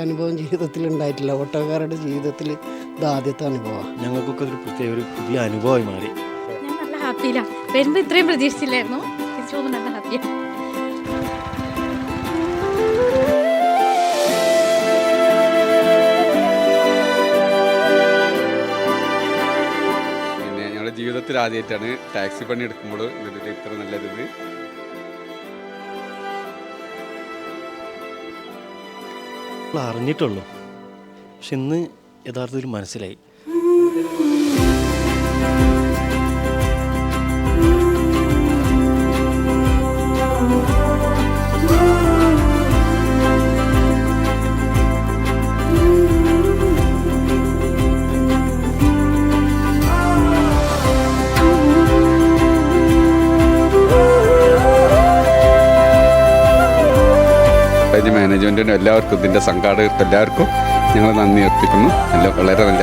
അനുഭവം ജീവിതത്തിൽ ഉണ്ടായിട്ടില്ല. ഓട്ടോക്കാരുടെ ജീവിതത്തിൽ ഇത് ആദ്യത്തെ അനുഭവമാണ്. ഞങ്ങൾക്കൊക്കെ ഒരു പ്രത്യേക ഒരു പുതിയ അനുഭവമായി മാറി. ഞാൻ നല്ല ഹാപ്പിയിലാണ്. വരുമ്പോൾ ഇത്രയും പ്രതീക്ഷിച്ചില്ലായിരുന്നു. തിരിച്ചു പോകുമ്പോൾ നല്ല ഹാപ്പിയാണ്. പിന്നെ ഞങ്ങളുടെ ജീവിതത്തിൽ ആദ്യമായിട്ടാണ് ടാക്സി പണി എടുക്കുമ്പോൾ ഇതിൽ ഇത്ര നല്ലൊരിത്. അറിഞ്ഞിട്ടുള്ളൂ, പക്ഷെ ഇന്ന് യഥാർത്ഥത്തിൽ മനസ്സിലായി. മാനേജ്മെൻറ്റിനും എല്ലാവർക്കും ഇതിൻ്റെ സംഘാടകർക്ക് എല്ലാവർക്കും ഞങ്ങൾ നന്ദി അർപ്പിക്കുന്നു. വളരെ നല്ല